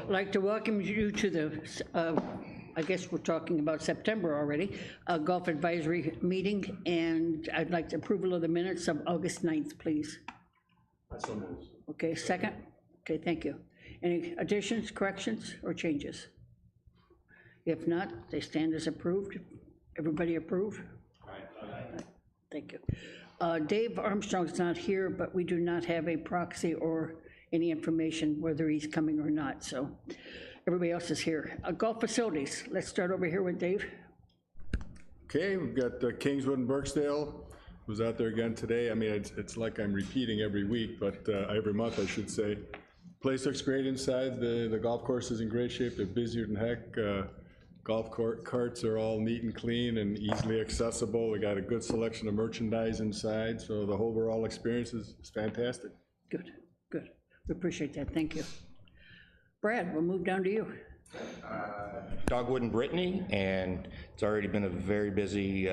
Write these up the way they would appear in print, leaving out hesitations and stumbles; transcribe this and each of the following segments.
I'd like to welcome you to the I guess we're talking about September already, a golf advisory meeting, and I'd like the approval of the minutes of August 9th, please. So moved. Okay, second? Okay, thank you. Any additions, corrections, or changes? If not, they stand as approved. Everybody approve? Aye. Thank you. Dave Armstrong's not here, but we do not have a proxy or any information whether he's coming or not, so everybody else is here. Golf facilities, let's start over here with Dave. Okay, we've got Kingswood and Birksdale, who's out there again today. I mean, it's like I'm repeating every week, but every month I should say. Place looks great inside. The golf course is in great shape. They're busier than heck. Golf carts are all neat and clean and easily accessible. We got a good selection of merchandise inside, so the whole overall experience is fantastic. Good, good. We appreciate that, thank you. Brad, we'll move down to you. Dogwood and Brittany, and it's already been a very busy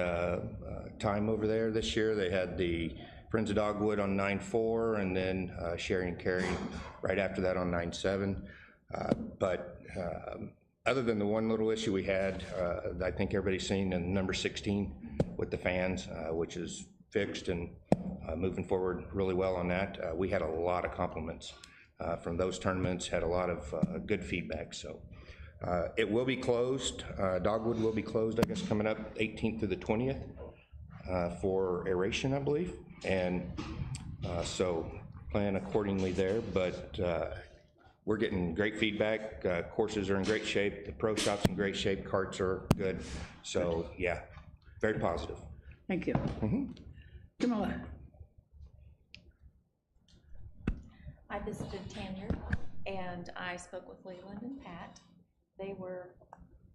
time over there this year. They had the Friends of Dogwood on 9/4, and then Sherry and Carrie right after that on 9/7. But other than the one little issue we had, I think everybody's seen in number 16 with the fans, which is fixed and moving forward really well on that. We had a lot of compliments from those tournaments, had a lot of good feedback. So it will be closed. Dogwood will be closed, I guess, coming up 18th to the 20th for aeration, I believe. And so plan accordingly there, but we're getting great feedback. Courses are in great shape. The pro shop's in great shape. Carts are good. So yeah, very positive. Thank you. Jamala. I visited Tanya and I spoke with Leland and Pat. They were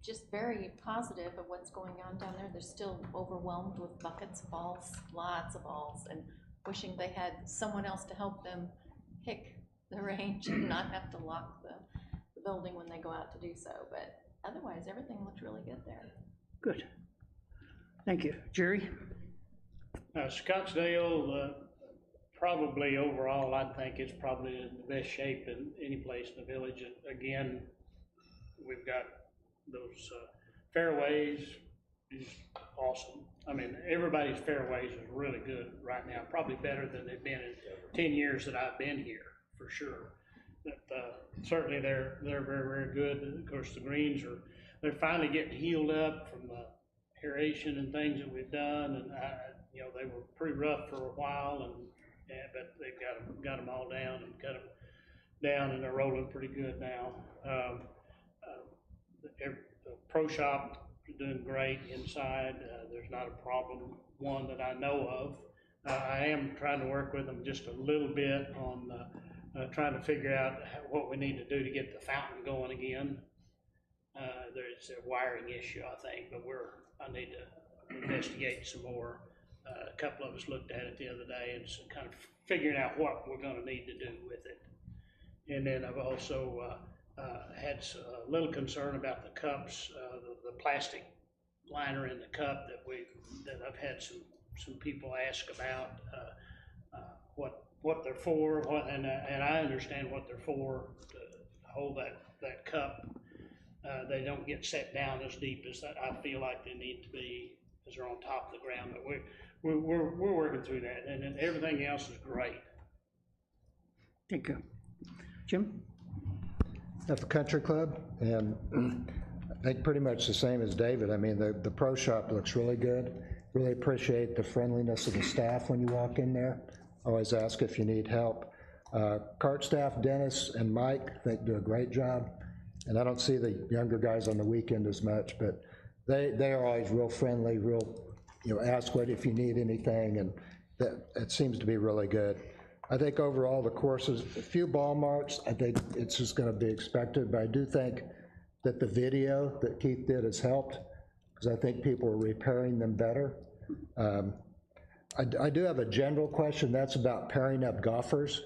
just very positive of what's going on down there. They're still overwhelmed with buckets of balls, lots of balls, and wishing they had someone else to help them pick the range and not have to lock the building when they go out to do so. But otherwise, everything looked really good there. Good. Thank you. Jerry? Scottsdale, probably overall, I think it's probably in the best shape in any place in the village. Again, we've got those fairways is awesome. I mean, everybody's fairways is really good right now, probably better than they've been in 10 years that I've been here, for sure. But certainly they're very, very good. Of course, the greens they're finally getting healed up from the aeration and things that we've done, and you know, they were pretty rough for a while, but they've got them all down and cut them down, and they're rolling pretty good now. The pro shop is doing great inside. There's not a problem, one that I know of. I am trying to work with them just a little bit on trying to figure out what we need to do to get the fountain going again. There's a wiring issue, I think, but I need to investigate some more. A couple of us looked at it the other day and so kind of figuring out what we're going to need to do with it. And then I've also had a little concern about the cups, the plastic liner in the cup that I've had some people ask about what they're for, and I understand what they're for, to hold that cup. They don't get set down as deep as that I feel like they need to be, because they're on top of the ground. But we're working through that, and then everything else is great. Thank you. Jim? At the country club, and I think pretty much the same as David. I mean, the pro shop looks really good. Really appreciate the friendliness of the staff when you walk in there. Always ask if you need help. Cart staff, Dennis and Mike, they do a great job. And I don't see the younger guys on the weekend as much, but they are always real friendly, real, ask what if you need anything, and it seems to be really good. I think overall the courses, a few ball marks, I think it's just going to be expected, but I do think that the video that Keith did has helped, because I think people are repairing them better. I do have a general question, that's about pairing up golfers,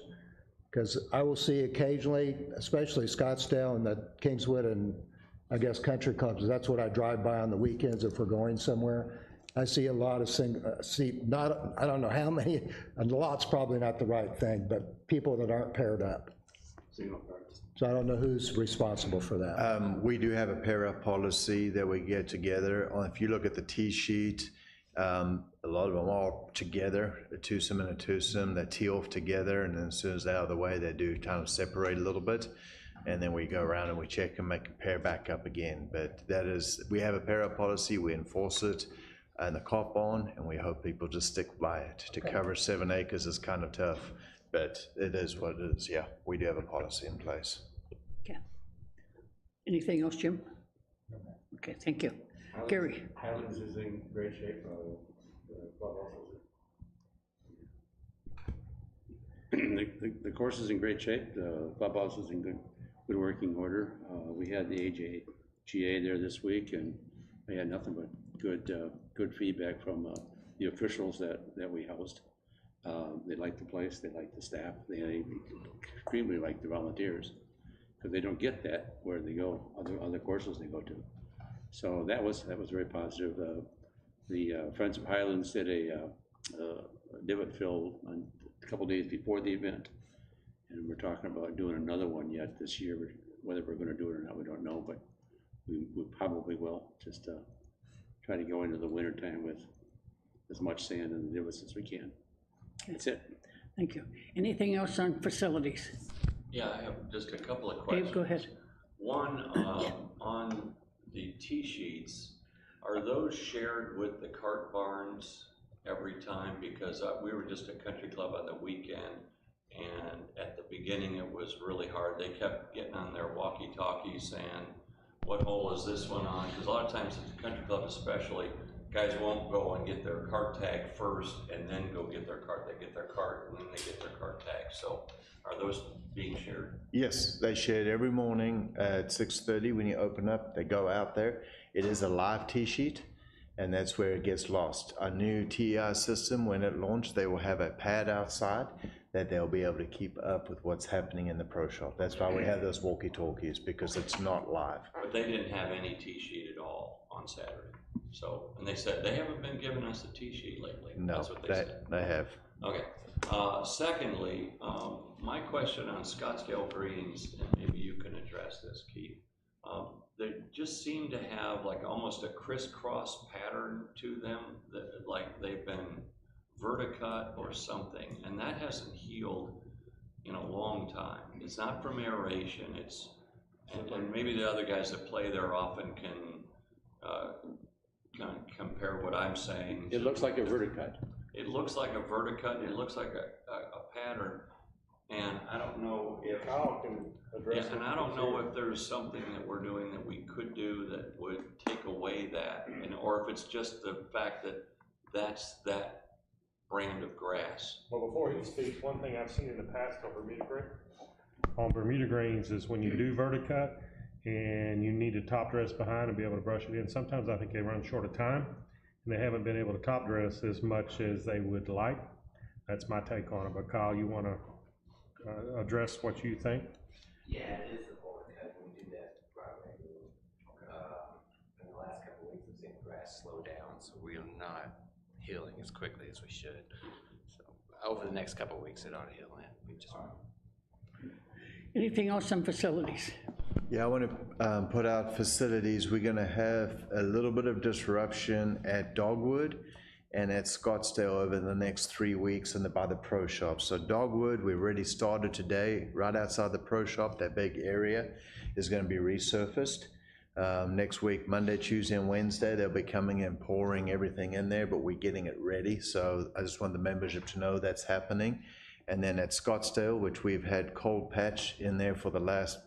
because I will see occasionally, especially Scottsdale and the Kingswood and I guess country clubs, that's what I drive by on the weekends if we're going somewhere. I see a lot of I don't know how many, and a lot's probably not the right thing, but people that aren't paired up. Signal cards. So I don't know who's responsible for that. We do have a para policy that we get together. If you look at the T-sheet, a lot of them are together, a twosome and a twosome, they tee off together, and then as soon as they're out of the way, they do kind of separate a little bit. And then we go around and we check and make a pair back up again. But that is, we have a para policy, we enforce it in the cop barn, and we hope people just stick by it. To cover 7 acres is kind of tough, but it is what it is. Yeah, we do have a policy in place. Okay. Anything else, Jim? Okay, thank you. Gary? Highlands is in great shape. The clubhouse the course is in great shape. The clubhouse is in good working order. We had the AJGA there this week, and they had nothing but good feedback from the officials that we housed. They like the place, they like the staff, they extremely like the volunteers, because they don't get that where they go, other courses they go to. So that was very positive. The Friends of Highlands did a divot fill a couple days before the event, and we're talking about doing another one yet this year. Whether we're going to do it or not, we don't know, but we probably will. Just try to go into the winter time with as much sand in the divots as we can. That's it. Thank you. Anything else on facilities? Yeah, I have just a couple of questions. Dave, go ahead. One, on the T-sheets, are those shared with the cart barns every time? Because we were just at Country Club on the weekend, and at the beginning it was really hard. They kept getting on their walkie-talkies saying, what hole is this one on? Because a lot of times at the Country Club especially, guys won't go and get their cart tag first and then go get their cart. They get their cart and then they get their cart tag. So are those being shared? Yes, they share it every morning at 6:30 when you open up. They go out there. It is a live T-sheet, and that's where it gets lost. Our new TEI system, when it launched, they will have a pad outside that they'll be able to keep up with what's happening in the pro shop. That's why we have those walkie-talkies, because it's not live. But they didn't have any T-sheet at all on Saturday. So, and they said they haven't been giving us a T-sheet lately. No, That's what they said. they have. Okay. Secondly, my question on Scottsdale Greens, and maybe you can address this, Keith. They just seem to have like almost a crisscross pattern to them, that like they've been verticut or something, and that hasn't healed in a long time. It's not from aeration. It's and maybe the other guys that play there often can kind of compare what I'm saying. It looks like a verticut. It looks like a verticut, it looks like a pattern, and I don't know if, Kyle can address it. and I don't know if there's something that we're doing that we could do that would take away that, and, or if it's just the fact that that's that brand of grass. Well, before he speaks, one thing I've seen in the past on Bermuda greens is when you do verticut and you need to top dress behind and be able to brush it in, sometimes I think they run short of time and they haven't been able to top dress as much as they would like. That's my take on it. But Kyle, you want to address what you think? Yeah, it is the overcut. We do that right away. In the last couple of weeks, we've seen the grass slow down, so we are not healing as quickly as we should. So over the next couple of weeks, it ought to heal in. We just Anything else on facilities? Yeah, I want to put out facilities. We're going to have a little bit of disruption at Dogwood and at Scottsdale over the next 3 weeks by the pro shop. So Dogwood, we already started today, right outside the pro shop. That big area is going to be resurfaced. Next week, Monday, Tuesday, and Wednesday, they'll be coming and pouring everything in there, but we're getting it ready. So I just want the membership to know that's happening. And then at Scottsdale, which we've had cold patch in there for the last,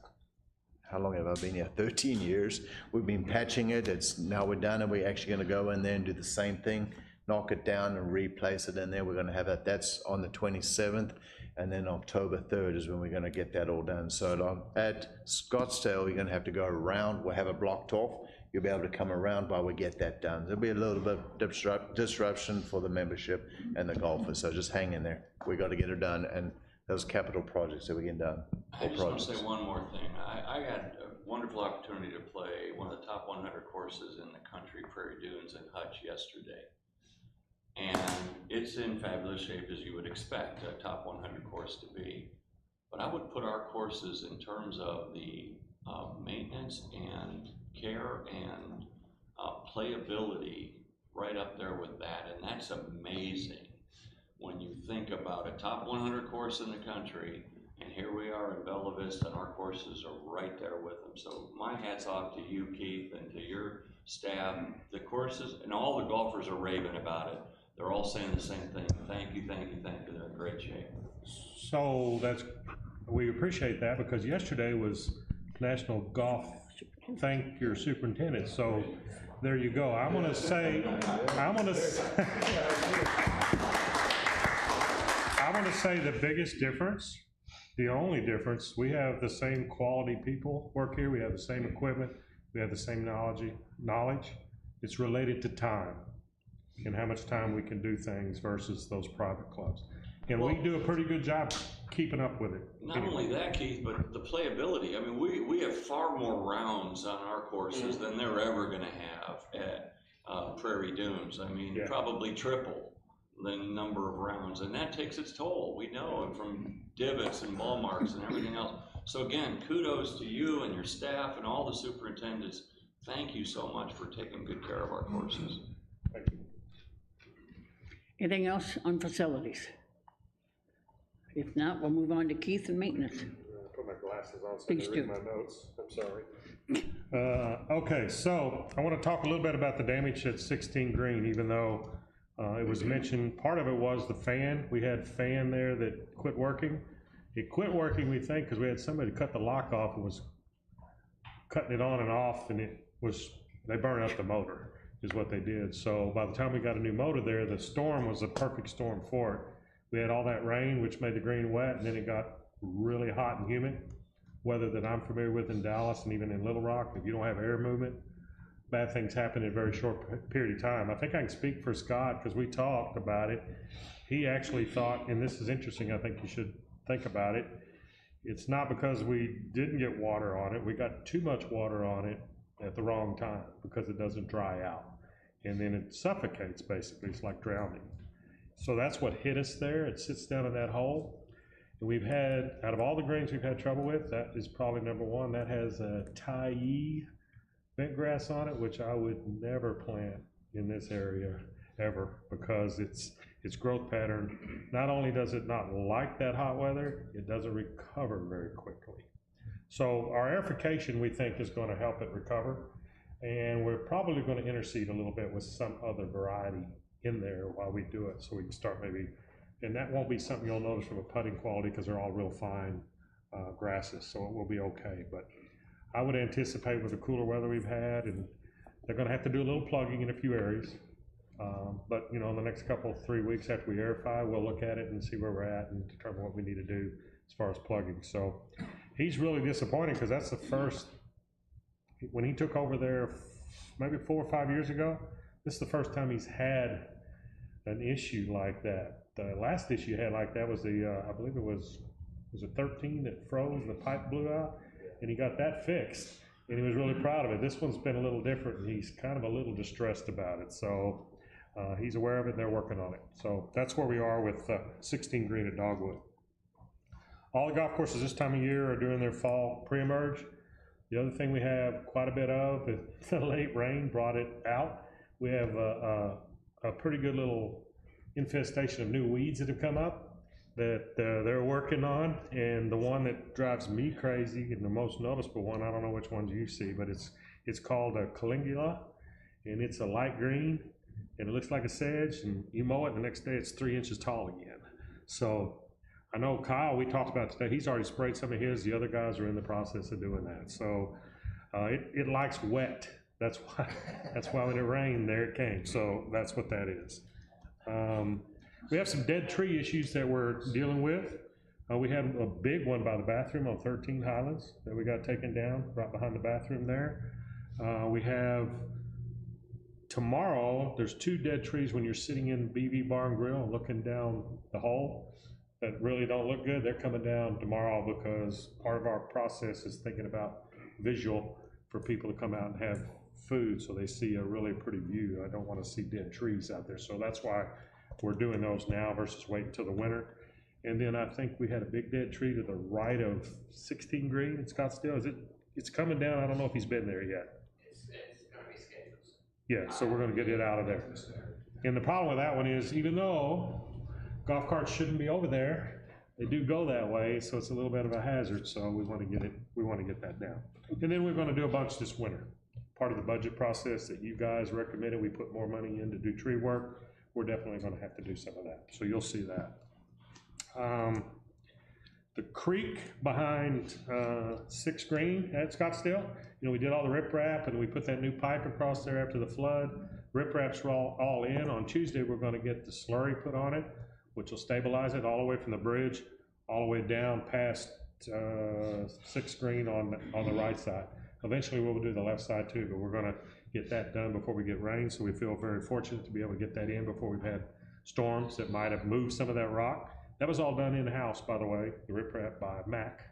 how long have I been here? 13 years. We've been patching it. Now we're done, and we're actually going to go in there and do the same thing, knock it down and replace it in there. We're going to have that. That's on the 27th, and then October 3rd is when we're going to get that all done. So at Scottsdale, you're going to have to go around. We'll have it blocked off. You'll be able to come around while we get that done. There'll be a little bit of disruption for the membership and the golfers, so just hang in there. We got to get it done, and those capital projects that we get done. I just want to say one more thing. I got a wonderful opportunity to play one of the top 100 courses in the country, Prairie Dunes in Hutch, yesterday. And it's in fabulous shape, as you would expect a top 100 course to be. But I would put our courses in terms of the maintenance and care and playability right up there with that, and that's amazing when you think about a top 100 course in the country, and here we are in Bella Vista, and our courses are right there with them. So my hat's off to you, Keith, and to your staff. The courses, and all the golfers are raving about it. They're all saying the same thing. Thank you, thank you, thank you. They're in great shape. So we appreciate that, because yesterday was National Golf Thank Your Superintendent. So there you go. I'm gonna say the biggest difference, the only difference, we have the same quality people work here, we have the same equipment, we have the same knowledge. It's related to time and how much time we can do things versus those private clubs. And we do a pretty good job keeping up with it. Not only that, Keith, but the playability. I mean, we have far more rounds on our courses than they're ever gonna have at Prairie Dunes. I mean, probably triple the number of rounds, and that takes its toll. We know, and from divots and ball marks and everything else. So again, kudos to you and your staff and all the superintendents. Thank you so much for taking good care of our courses. Thank you. Anything else on facilities? If not, we'll move on to Keith and maintenance. Put my glasses on so I Please can do. read my notes. I'm sorry. Okay, so I want to talk a little bit about the damage at 16 Green, even though it was mentioned, part of it was the fan. We had fan there that quit working. It quit working, we think, because we had somebody cut the lock off and was cutting it on and off, and they burned up the motor, is what they did. So by the time we got a new motor there, the storm was a perfect storm for it. We had all that rain, which made the green wet, and then it got really hot and humid, weather that I'm familiar with in Dallas and even in Little Rock. If you don't have air movement, bad things happen in a very short period of time. I think I can speak for Scott, because we talked about it. He actually thought, and this is interesting, I think you should think about it, it's not because we didn't get water on it, we got too much water on it at the wrong time, because it doesn't dry out. And then it suffocates, basically, it's like drowning. So that's what hit us there. It sits down in that hole. And we've had, out of all the greens we've had trouble with, that is probably number one. That has a Thai bent grass on it, which I would never plant in this area ever, because its growth pattern, not only does it not like that hot weather, it doesn't recover very quickly. So our aerification, we think, is going to help it recover, and we're probably going to interseed a little bit with some other variety in there while we do it, so we can start maybe, and that won't be something you'll notice from a putting quality, because they're all real fine grasses, so it will be okay. But I would anticipate with the cooler weather we've had, and they're gonna have to do a little plugging in a few areas. But in the next 3 weeks after we aerify, we'll look at it and see where we're at and determine what we need to do as far as plugging. So he's really disappointed, because that's the first, when he took over there maybe 4 or 5 years ago, this is the first time he's had an issue like that. The last issue he had like that was I believe it was it 13 that froze and the pipe blew out, and he got that fixed, and he was really proud of it. This one's been a little different, and he's kind of a little distressed about it. So he's aware of it, and they're working on it. So that's where we are with 16 Green at Dogwood. All the golf courses this time of year are doing their fall pre-emerge. The other thing we have quite a bit of is the late rain brought it out. We have a pretty good little infestation of new weeds that have come up that they're working on, and the one that drives me crazy, and the most noticeable one, I don't know which ones you see, but it's called a Caligula, and it's a light green, and it looks like a sedge, and you mow it, and the next day it's 3 inches tall again. So I know Kyle, we talked about today, he's already sprayed some of his, the other guys are in the process of doing that. So it likes wet. That's why when it rained, there it came. So that's what that is. We have some dead tree issues that we're dealing with. We had a big one by the bathroom on 13 Highlands that we got taken down right behind the bathroom there. We have tomorrow, there's 2 dead trees when you're sitting in BV Bar and Grill and looking down the hole that really don't look good. They're coming down tomorrow, because part of our process is thinking about visual for people to come out and have food, so they see a really pretty view. I don't want to see dead trees out there, so that's why we're doing those now versus waiting until the winter. And then I think we had a big dead tree to the right of 16 Green in Scottsdale. It's coming down, I don't know if he's been there yet. It's gonna be scheduled. Yeah, so we're gonna get it out of there. And the problem with that one is, even though golf carts shouldn't be over there, they do go that way, so it's a little bit of a hazard, so we wanna get that down. And then we're gonna do a bunch this winter. Part of the budget process that you guys recommended, we put more money in to do tree work. We're definitely gonna have to do some of that, so you'll see that. The creek behind 6 Green at Scottsdale, we did all the riprap and we put that new pipe across there after the flood. Riprap's all in. On Tuesday, we're gonna get the slurry put on it, which will stabilize it all the way from the bridge, all the way down past 6 Green on the right side. Eventually, we'll do the left side too, but we're gonna get that done before we get rain, so we feel very fortunate to be able to get that in before we've had storms that might have moved some of that rock. That was all done in-house, by the way, the riprap by Mac.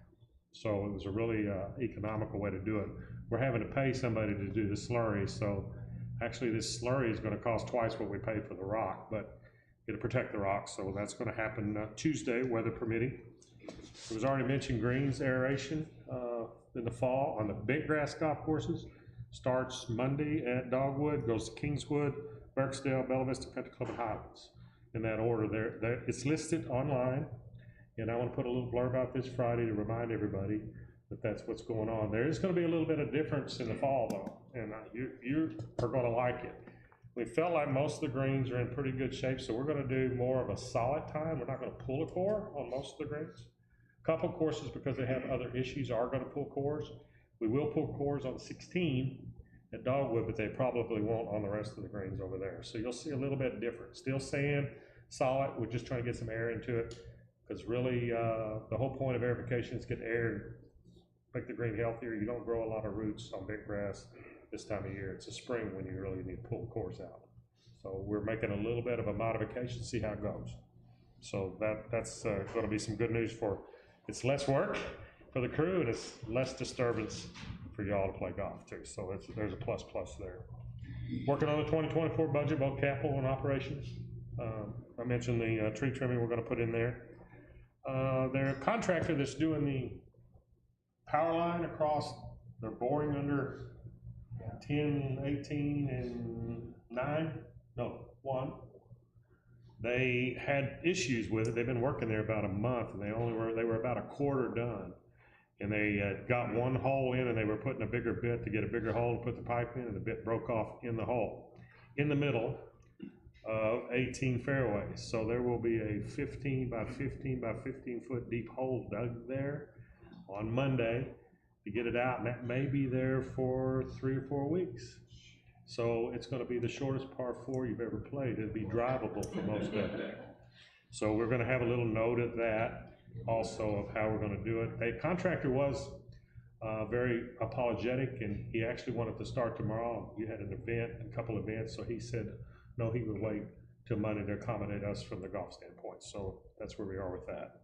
So it was a really economical way to do it. We're having to pay somebody to do the slurry, so actually this slurry is gonna cost twice what we paid for the rock, but it'll protect the rock, so that's gonna happen Tuesday, weather permitting. It was already mentioned greens aeration in the fall on the big grass golf courses. Starts Monday at Dogwood, goes to Kingswood, Burksdale, Bella Vista Country Club, and Highlands. In that order there. It's listed online, and I want to put a little blurb out this Friday to remind everybody that that's what's going on. There is going to be a little bit of difference in the fall, though, and you are going to like it. We felt like most of the greens are in pretty good shape, so we're going to do more of a solid time. We're not going to pull a core on most of the greens. A couple courses, because they have other issues, are going to pull cores. We will pull cores on 16 at Dogwood, but they probably won't on the rest of the greens over there. So you'll see a little bit different. Still sand, solid, we're just trying to get some air into it, because really the whole point of aerification is get air, make the green healthier. You don't grow a lot of roots on big grass this time of year. It's a spring when you really need to pull the cores out. So we're making a little bit of a modification, see how it goes. So that's going to be some good news it's less work for the crew, and it's less disturbance for y'all to play golf too. So there's a plus there. Working on the 2024 budget, both capital and operations. I mentioned the tree trimming we're going to put in there. Their contractor that's doing the power line across, they're boring under 10, 18, and 1. They had issues with it. They've been working there about a month, and they were about a quarter done. And they got one hole in, and they were putting a bigger bit to get a bigger hole to put the pipe in, and the bit broke off in the hole, in the middle of 18 fairways. So there will be a 15 by 15 by 15 foot deep hole dug there on Monday to get it out, and that may be there for 3 or 4 weeks. So it's going to be the shortest par 4 you've ever played. It'll be drivable for most of it. So we're going to have a little note of that also, of how we're going to do it. The contractor was very apologetic, and he actually wanted to start tomorrow. You had a couple events, so he said no, he would wait till Monday to accommodate us from the golf standpoint. So that's where we are with that.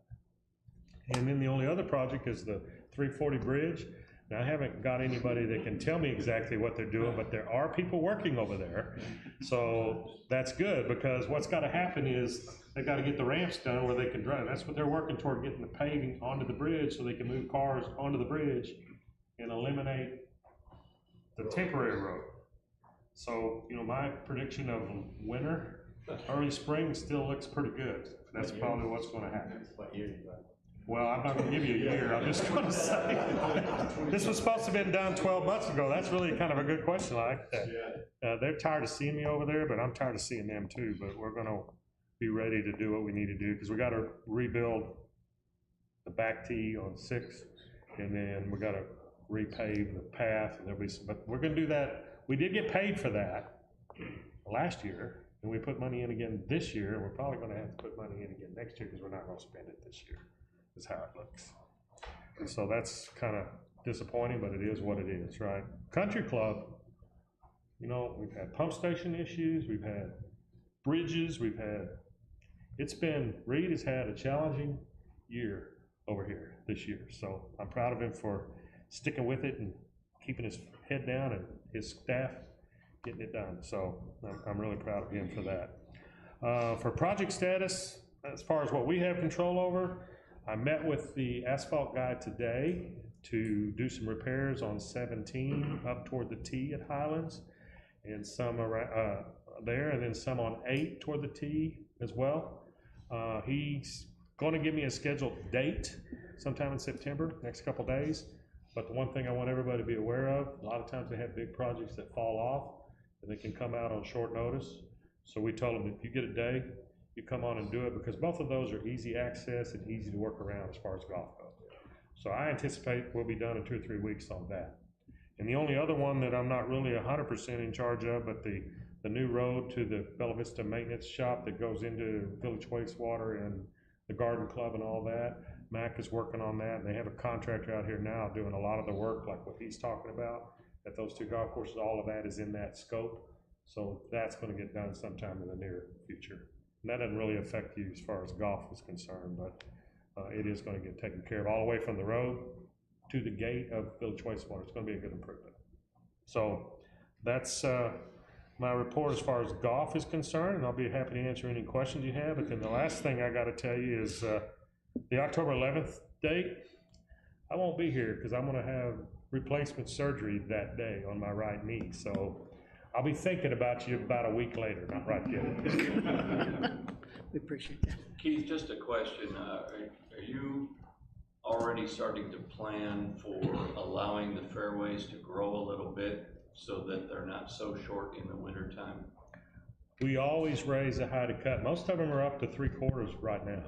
And then the only other project is the 340 bridge. Now, I haven't got anybody that can tell me exactly what they're doing, but there are people working over there. So that's good, because what's got to happen is they've got to get the ramps done where they can drive. That's what they're working toward, getting the paving onto the bridge so they can move cars onto the bridge and eliminate the temporary road. So, my prediction of winter, early spring still looks pretty good. That's probably what's going to happen. Well, I'm not going to give you a year. I'm just going to say this was supposed to have been done 12 months ago. That's really kind of a good question. I like that. They're tired of seeing me over there, but I'm tired of seeing them too. But we're going to be ready to do what we need to do, because we got to rebuild the back tee on 6, and then we got to repave the path, and there'll be some. But we're going to do that. We did get paid for that last year, and we put money in again this year, and we're probably going to have to put money in again next year, because we're not going to spend it this year. Is how it looks. And so that's kind of disappointing, but it is what it is, right? Country Club, we've had pump station issues, we've had bridges, Reed has had a challenging year over here this year. So I'm proud of him for sticking with it and keeping his head down, and his staff getting it done. So I'm really proud of him for that. For project status, as far as what we have control over, I met with the asphalt guy today to do some repairs on 17 up toward the T at Highlands, and some around, there, and then some on 8 toward the T as well. He's going to give me a scheduled date sometime in September, next couple days. But the one thing I want everybody to be aware of, a lot of times they have big projects that fall off, and they can come out on short notice. So we told them, if you get a day, you come on and do it, because both of those are easy access and easy to work around as far as golf goes. So I anticipate we'll be done in 2 or 3 weeks on that. And the only other one that I'm not really 100% in charge of, but the new road to the Bella Vista Maintenance Shop that goes into Village Wastewater and the Garden Club and all that, Mac is working on that, and they have a contractor out here now doing a lot of the work, like what he's talking about, at those 2 golf courses. All of that is in that scope, so that's gonna get done sometime in the near future. And that doesn't really affect you as far as golf is concerned, but it is gonna get taken care of all the way from the road to the gate of Village Wastewater. It's gonna be a good improvement. So that's my report as far as golf is concerned, and I'll be happy to answer any questions you have. But then the last thing I gotta tell you is the October 11th date, I won't be here because I'm gonna have replacement surgery that day on my right knee. So I'll be thinking about you about a week later, not right yet. We appreciate that. Keith, just a question. Are you already starting to plan for allowing the fairways to grow a little bit so that they're not so short in the wintertime? We always raise a high to cut. Most of them are up to 3/4 right now.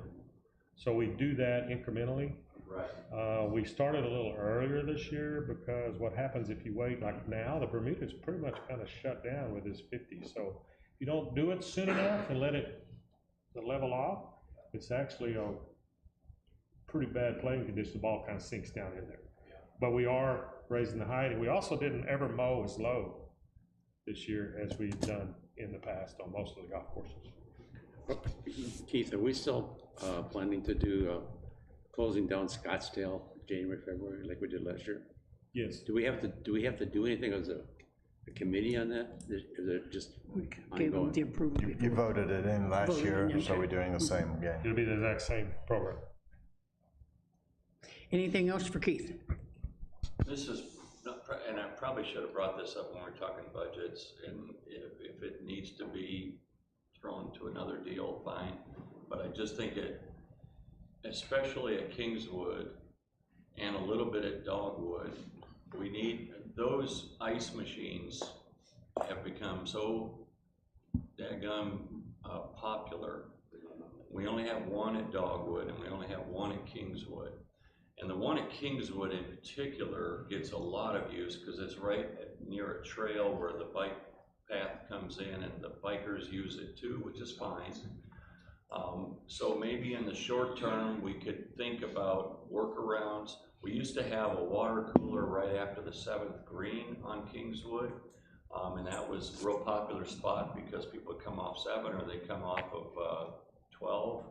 So we do that incrementally. Right. We started a little earlier this year because what happens if you wait, like now, the Bermuda's pretty much kind of shut down with this 50. So if you don't do it soon enough and let it level off, it's actually a pretty bad playing condition. The ball kind of sinks down in there. But we are raising the height, and we also didn't ever mow as low this year as we've done in the past on most of the golf courses. Keith, are we still planning to do closing down Scottsdale January, February, like we did last year? Yes. Do we have to do anything as a committee on that? Is it just We gave them the ongoing? approval You before. voted it in last Voted year, in, so okay. we're doing the same again. It'll be the exact same program. Anything else for Keith? This is, and I probably should have brought this up when we were talking budgets, and if it needs to be thrown to another deal, fine. But I just think it, especially at Kingswood and a little bit at Dogwood, we need, those ice machines have become so daggum popular. We only have one at Dogwood and we only have one at Kingswood. And the one at Kingswood in particular gets a lot of use because it's right near a trail where the bike path comes in and the bikers use it too, which is fine. So maybe in the short term, we could think about workarounds. We used to have a water cooler right after the 7th green on Kingswood. And that was a real popular spot because people would come off 7 or they'd come off of 12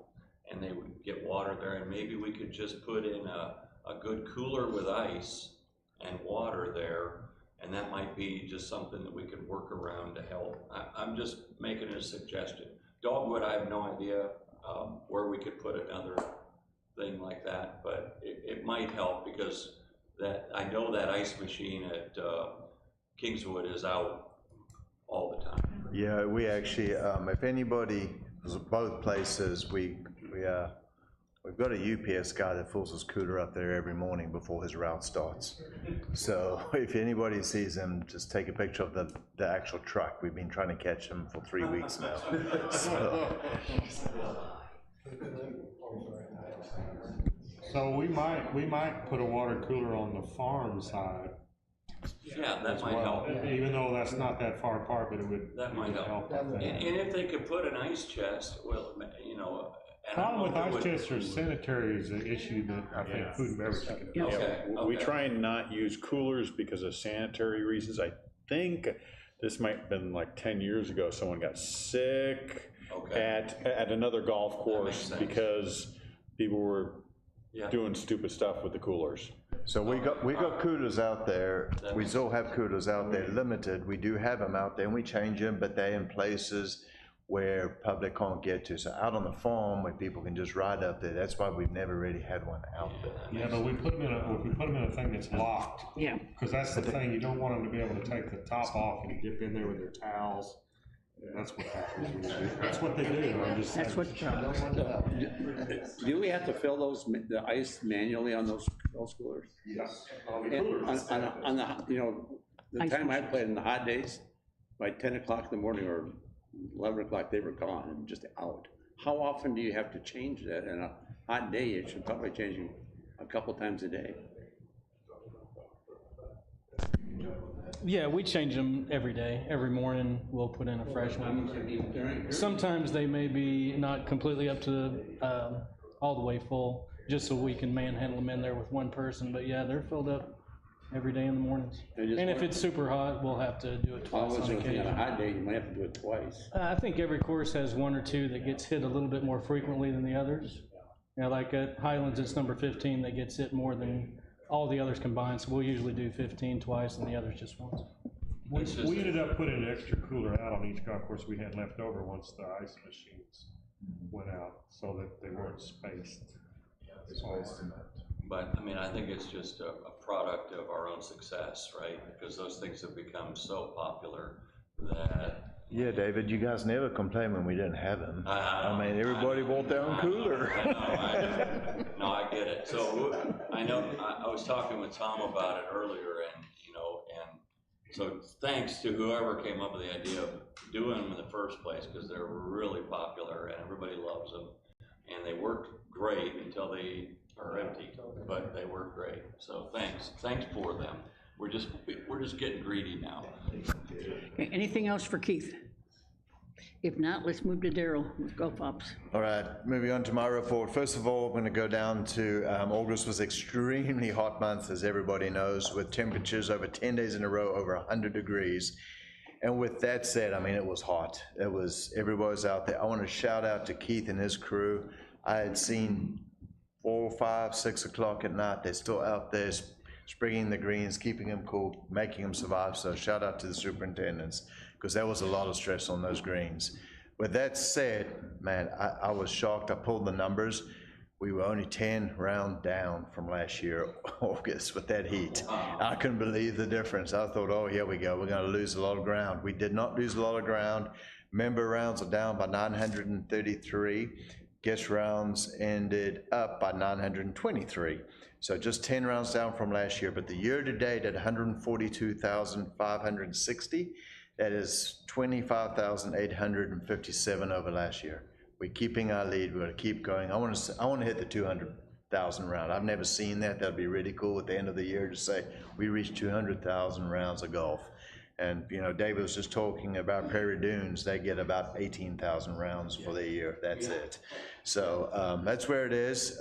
and they would get water there. And maybe we could just put in a good cooler with ice and water there. And that might be just something that we could work around to help. I'm just making a suggestion. Dogwood, I have no idea where we could put another thing like that, but it might help because that I know that ice machine at Kingswood is out all the time. Yeah, we actually, if anybody, both places, we've got a UPS guy that fills his cooler up there every morning before his route starts. So if anybody sees him, just take a picture of the actual truck. We've been trying to catch him for 3 weeks now. So we might put a water cooler on the farm side. Yeah, that as might well, help. even though that's not that far apart, but That might help. I think. And if they could put an ice chest, well, you know. and I don't Problem with know if it ice would- chests or sanitary is an issue that I think food and beverage can Yeah. Okay, We okay. try and not use coolers because of sanitary reasons. I think this might have been like 10 years ago, someone got sick Okay. at another golf course sense. because people were Yeah. doing stupid stuff with the coolers. So we got coolers out there. We still have coolers out there, limited. We do have them out there and we change them, but they're in places where public can't get to. So out on the farm where people can just ride up there, that's why we've never really had one out there. Yeah, but we put them in a thing that's locked. Yeah. Because that's the thing, you don't want them to be able to take the top off and dip in there with their towels. That's what happens when you do, that's what they do, I'm just saying. That's what the problem is. Do we have to fill the ice manually on those coolers? Yes. And on the, you know, the Ice time I played in the hot days, by 10 o'clock in the morning or 11 o'clock, they were gone and just out. How often do you have to change that? In a hot day, you should probably change them a couple times a day. Yeah, we change them every day. Every morning, we'll put in a fresh one. Sometimes they may be not completely up to all the way full, just so we can manhandle them in there with one person. But yeah, they're filled up every day in the mornings. And if it's super hot, we'll have to do it twice on On a occasion. hot day, you might have to do it twice. I think every course has one or two that gets hit a little bit more frequently than the others. You know, like at Highlands, it's number 15 that gets hit more than all the others combined, so we'll usually do 15 twice and the others just once. We ended up putting an extra cooler out on each golf course we had left over once the ice machines went out, so that they weren't spaced. But, I mean, I think it's just a product of our own success, right? Because those things have become so popular that. Yeah, David, you guys never complained when we didn't have them. I mean, everybody bought their own cooler. No, I get it. So I know, I was talking with Tom about it earlier, and, you know, and so thanks to whoever came up with the idea of doing them in the first place, because they're really popular and everybody loves them. And they worked great until they are empty, but they work great. So thanks for them. We're just getting greedy now. Okay, anything else for Keith? If not, let's move to Daryl with Golf Ops. All right, moving on to my report. First of all, I'm going to go down to August was extremely hot month, as everybody knows, with temperatures over 10 days in a row over 100 degrees. And with that said, I mean, it was hot. Everybody was out there. I want to shout out to Keith and his crew. I had seen 4, 5, 6 o'clock at night. They're still out there sprigging the greens, keeping them cool, making them survive. So shout out to the superintendents, because there was a lot of stress on those greens. With that said, man, I was shocked. I pulled the numbers. We were only 10 rounds down from last year, August, with that heat. I couldn't believe the difference. I thought, oh, here we go. We're going to lose a lot of ground. We did not lose a lot of ground. Member rounds are down by 933. Guest rounds ended up by 923. So just 10 rounds down from last year, but the year-to-date at 142,560, that is 25,857 over last year. We're keeping our lead. We're going to keep going. I want to hit the 200,000 round. I've never seen that. That'd be really cool at the end of the year to say we reached 200,000 rounds of golf. And, you know, David was just talking about Prairie Dunes. They get about 18,000 rounds for the year. That's it. So that's where it is.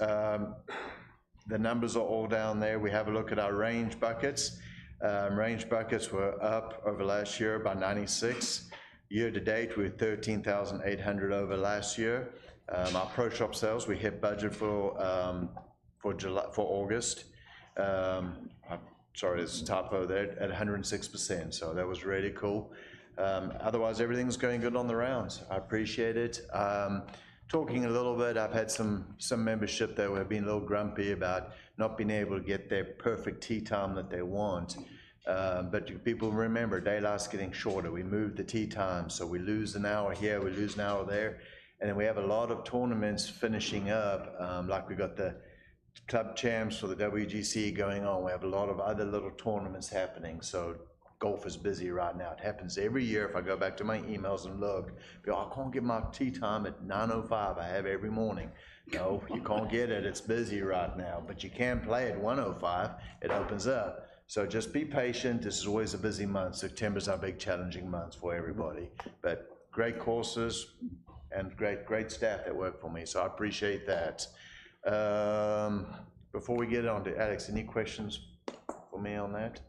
The numbers are all down there. We have a look at our range buckets. Range buckets were up over last year by 96. Year to date, we're 13,800 over last year. Our Pro Shop sales, we hit budget for August. Sorry, there's a typo there, at 106%, so that was really cool. Otherwise, everything's going good on the rounds. I appreciate it. Talking a little bit, I've had some membership that have been a little grumpy about not being able to get their perfect tee time that they want. But people remember, daylight's getting shorter. We moved the tee time, so we lose an hour here, we lose an hour there. And then we have a lot of tournaments finishing up, like we got the club champs for the WGC going on. We have a lot of other little tournaments happening. So golf is busy right now. It happens every year. If I go back to my emails and look, I can't get my tee time at 9:05. I have every morning. No, you can't get it. It's busy right now, but you can play at 1:05. It opens up. So just be patient. This is always a busy month. September's our big challenging month for everybody. But great courses and great staff that work for me. So I appreciate that. Before we get on to Alex, any questions for me on that?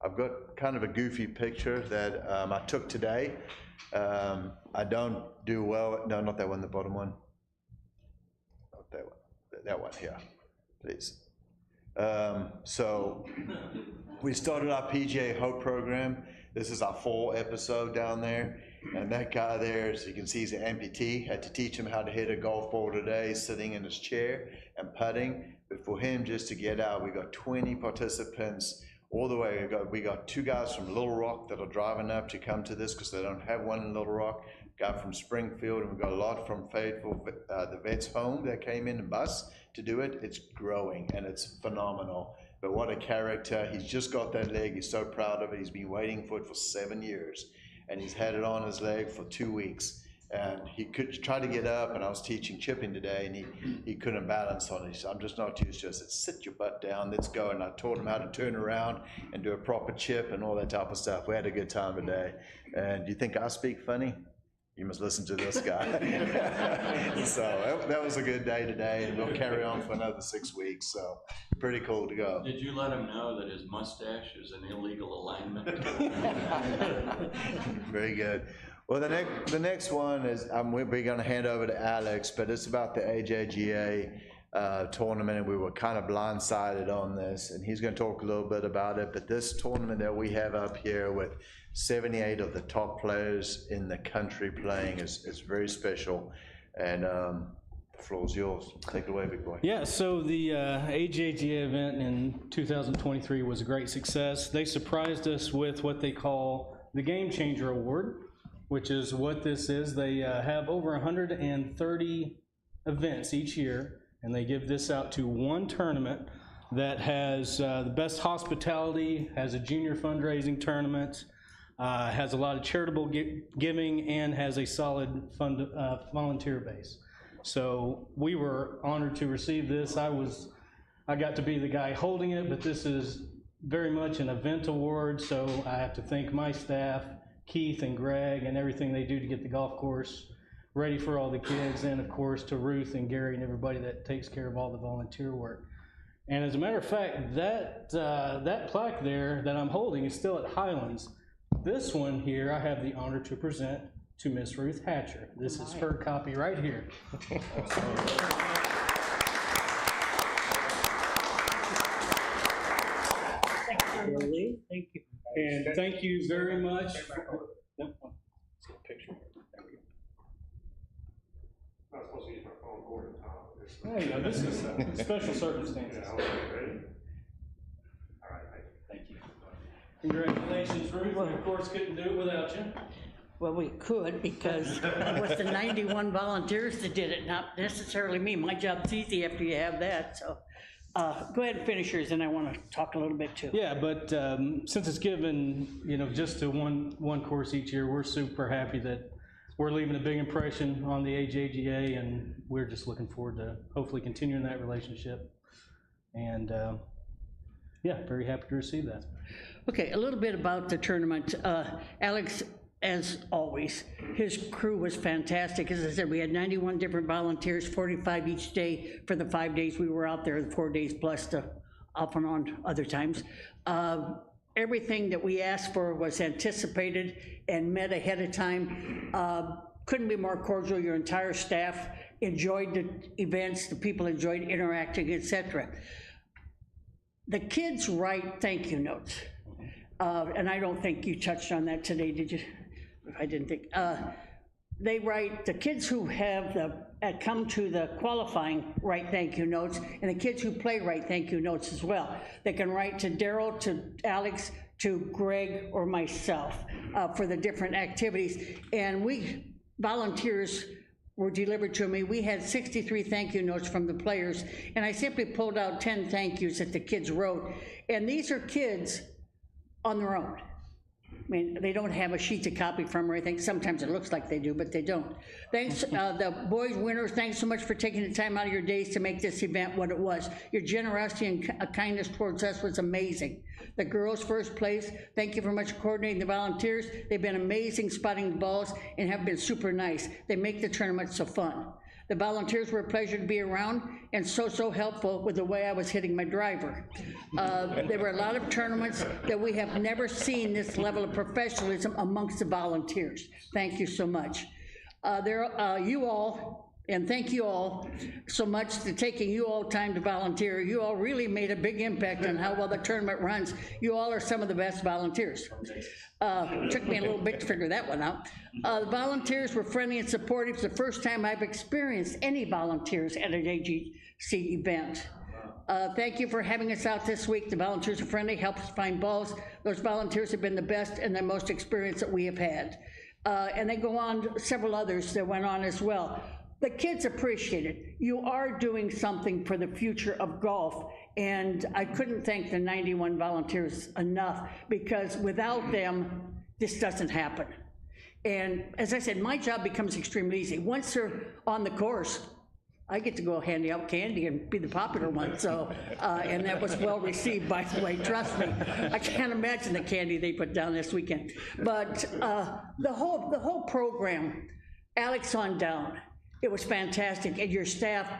I've got kind of a goofy picture that I took today. I don't do well, no, not that one, the bottom one. Not that one, that one here, please. So we started our PGA Hope program. This is our fall episode down there. And that guy there, as you can see, he's an amputee, had to teach him how to hit a golf ball today, sitting in his chair and putting. But for him just to get out, we got 20 participants all the way. We got 2 guys from Little Rock that are driving up to come to this because they don't have one in Little Rock. Guy from Springfield, and we got a lot from Fayetteville, the Vets Home that came in bus to do it. It's growing and it's phenomenal. But what a character. He's just got that leg. He's so proud of it. He's been waiting for it for 7 years, and he's had it on his leg for 2 weeks. And he could try to get up, and I was teaching chipping today, and he couldn't balance on it. He said, I'm just not used to it. I said, sit your butt down, let's go. And I taught him how to turn around and do a proper chip and all that type of stuff. We had a good time today. And do you think I speak funny? You must listen to this guy. So that was a good day today, and we'll carry on for another 6 weeks. So pretty cool to go. Did you let him know that his mustache is an illegal alignment? Very good. Well, the next one is, we're going to hand over to Alex, but it's about the AJGA tournament, and we were kind of blindsided on this, and he's going to talk a little bit about it. But this tournament that we have up here with 78 of the top players in the country playing is very special, and the floor is yours. Take it away, big boy. Yeah, so the AJGA event in 2023 was a great success. They surprised us with what they call the Game Changer Award, which is what this is. They have over 130 events each year, and they give this out to one tournament that has the best hospitality, has a junior fundraising tournament, has a lot of charitable giving, and has a solid volunteer base. So we were honored to receive this. I got to be the guy holding it, but this is very much an event award, so I have to thank my staff, Keith and Greg, and everything they do to get the golf course ready for all the kids, and of course to Ruth and Gary and everybody that takes care of all the volunteer work. And as a matter of fact, that plaque there that I'm holding is still at Highlands. This one here, I have the honor to present to Miss Ruth Hatcher. This is her copy right here. Thank you. And thank you very much. Hey, no, this is special circumstances. Thank you. Congratulations, Ruth. We, of course, couldn't do it without you. Well, we could, because it was the 91 volunteers that did it, not necessarily me. My job's easy after you have that, so. Go ahead and finish yours, and I want to talk a little bit too. Yeah, but since it's given, just to one course each year, we're super happy that we're leaving a big impression on the AJGA, and we're just looking forward to hopefully continuing that relationship. And yeah, very happy to receive that. Okay, a little bit about the tournament. Alex, as always, his crew was fantastic. As I said, we had 91 different volunteers, 45 each day for the 5 days we were out there, the 4 days plus the off and on other times. Everything that we asked for was anticipated and met ahead of time. Couldn't be more cordial. Your entire staff enjoyed the events, the people enjoyed interacting, etc. The kids write thank you notes. And I don't think you touched on that today, did you? I didn't think. They write, the kids who have come to the qualifying write thank you notes, and the kids who play write thank you notes as well. They can write to Daryl, to Alex, to Greg, or myself for the different activities. And we, volunteers, were delivered to me. We had 63 thank you notes from the players, and I simply pulled out 10 thank yous that the kids wrote. And these are kids on their own. I mean, they don't have a sheet to copy from or anything. Sometimes it looks like they do, but they don't. Thanks, the boys winners, thanks so much for taking the time out of your days to make this event what it was. Your generosity and kindness towards us was amazing. The girls first place, thank you very much for coordinating the volunteers. They've been amazing spotting the balls and have been super nice. They make the tournament so fun. The volunteers were a pleasure to be around and so helpful with the way I was hitting my driver. There were a lot of tournaments that we have never seen this level of professionalism amongst the volunteers. Thank you so much. You all And thank you all so much for taking you all time to volunteer. You all really made a big impact on how well the tournament runs. You all are some of the best volunteers. Took me a little bit to figure that one out. The volunteers were friendly and supportive. It's the first time I've experienced any volunteers at an AGC event. Thank you for having us out this week. The volunteers are friendly, help us find balls. Those volunteers have been the best and the most experienced that we have had. And they go on, several others that went on as well. The kids appreciate it. You are doing something for the future of golf, and I couldn't thank the 91 volunteers enough, because without them, this doesn't happen. And as I said, my job becomes extremely easy. Once they're on the course, I get to go handing out candy and be the popular one, so, and that was well received, by the way, trust me. I can't imagine the candy they put down this weekend. But the whole program, Alex on down, it was fantastic, and your staff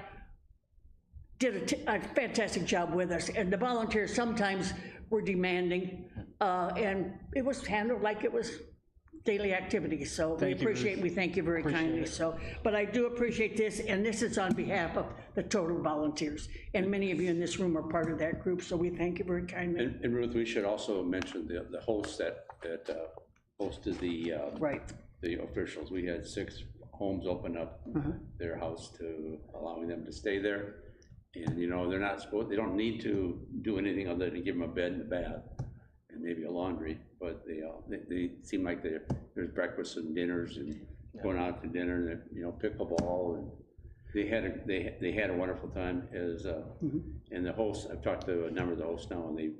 did a fantastic job with us, and the volunteers sometimes were demanding, and it was handled like it was daily activities, so we appreciate, we thank you very kindly. So, but I do appreciate this, and this is on behalf of the total volunteers, and many of you in this room are part of that group, so we thank you very kindly. And Ruth, we should also mention the hosts that hosted the officials. We had 6 homes open up their house to allowing them to stay there, and you know, they don't need to do anything other than give them a bed and a bath and maybe a laundry, but they seem like there's breakfasts and dinners and going out to dinner, and you know, pickleball, and they had a wonderful time as and the hosts. I've talked to a number of the hosts now, and they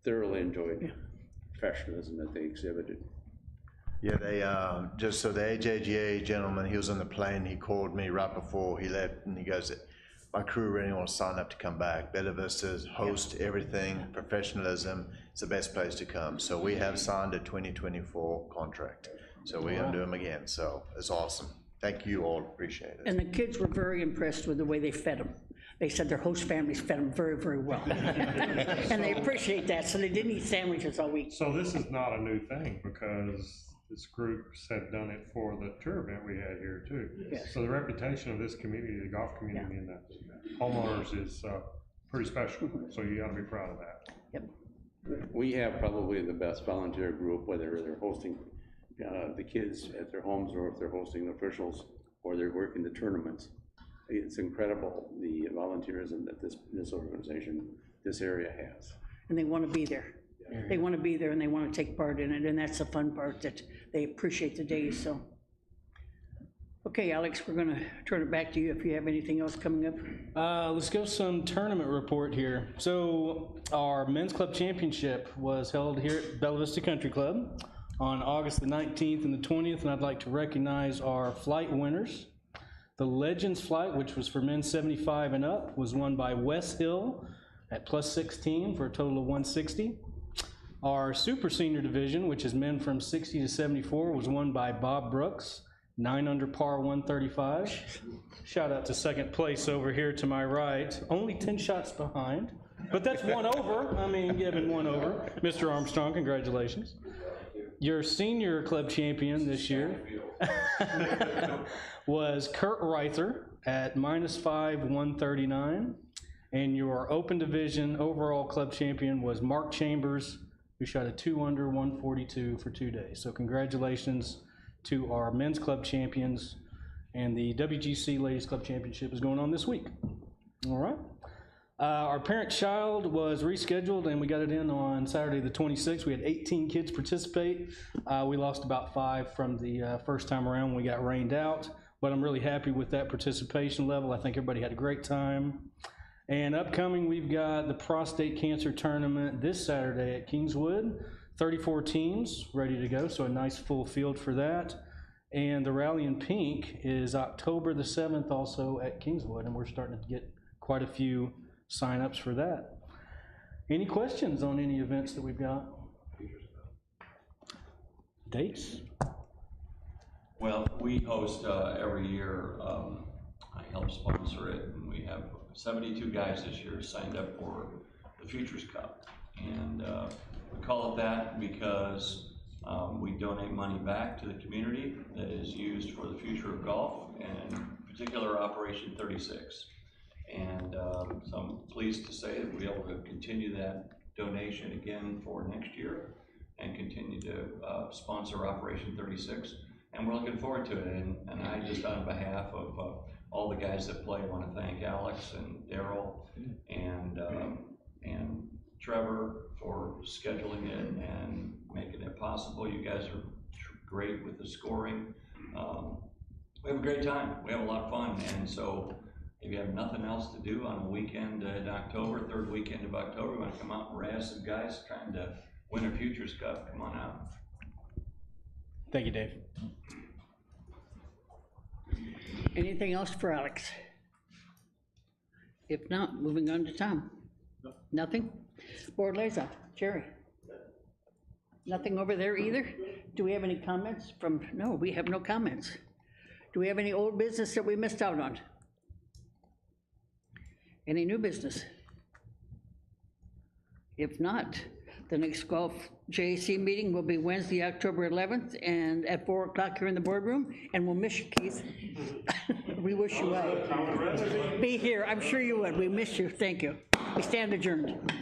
thoroughly enjoyed the professionalism that they exhibited. Yeah, they, just so the AJGA gentleman, he was on the plane, he called me right before he left, and he goes, my crew really want to sign up to come back. Bella Vista's host, everything, professionalism, it's the best place to come. So we have signed a 2024 contract. So we're going to do them again, so it's awesome. Thank you all, appreciate it. And the kids were very impressed with the way they fed them. They said their host families fed them very, very well. And they appreciate that, so they didn't eat sandwiches all week. So this is not a new thing, because this groups have done it for the tour event we had here too. Yes. So the reputation of this community, the golf community and the homeowners is pretty special. So you gotta be proud of that. Yep. We have probably the best volunteer group, whether they're hosting the kids at their homes, or if they're hosting officials, or they're working the tournaments. It's incredible, the volunteerism that this organization, this area has. And they want to be there. They want to be there and they want to take part in it, and that's the fun part, that they appreciate the days, so. Okay, Alex, we're gonna turn it back to you if you have anything else coming up. Let's go some tournament report here. So our men's club championship was held here at Bella Vista Country Club on August the 19th and the 20th, and I'd like to recognize our flight winners. The Legends flight, which was for men 75 and up, was won by Wes Hill at plus 16 for a total of 160. Our super senior division, which is men from 60 to 74, was won by Bob Brooks, 9 under par, 135. Shout out to second place over here to my right, only 10 shots behind, but that's one over. I mean, given one over. Mr. Armstrong, congratulations. Your senior club champion this year was Kurt Reither at -5, 139. And your open division overall club champion was Mark Chambers, who shot a 2 under, 142 for 2 days. So congratulations to our men's club champions, and the WGC Ladies Club Championship is going on this week. All right. Our parent-child was rescheduled, and we got it in on Saturday the 26th. We had 18 kids participate. We lost about 5 from the first time around when we got rained out, but I'm really happy with that participation level. I think everybody had a great time. And upcoming, we've got the prostate cancer tournament this Saturday at Kingswood. 34 teams ready to go, so a nice full field for that. And the Rally in Pink is October the 7th also at Kingswood, and we're starting to get quite a few sign-ups for that. Any questions on any events that we've got? Dates? Well, we host every year. I help sponsor it, and we have 72 guys this year signed up for the Futures Cup. And we call it that because we donate money back to the community that is used for the future of golf, and particular Operation 36. And so I'm pleased to say that we'll be able to continue that donation again for next year and continue to sponsor Operation 36. And we're looking forward to it. And I just, on behalf of all the guys that play, want to thank Alex and Daryl and Trevor for scheduling it and making it possible. You guys are great with the scoring. We have a great time. We have a lot of fun. And so if you have nothing else to do on a weekend in October, third weekend of October, you want to come out and razz some guys trying to win a Futures Cup, come on out. Thank you, Dave. Anything else for Alex? If not, moving on to Tom. Nothing? Board liaison, Jerry? Nothing over there either? Do we have any comments from, no, we have no comments. Do we have any old business that we missed out on? Any new business? If not, the next golf JAC meeting will be Wednesday, October 11th, and at 4 o'clock here in the boardroom, and we'll miss you, Keith. We wish you well. Be here, I'm sure you would. We miss you, thank you. We stand adjourned.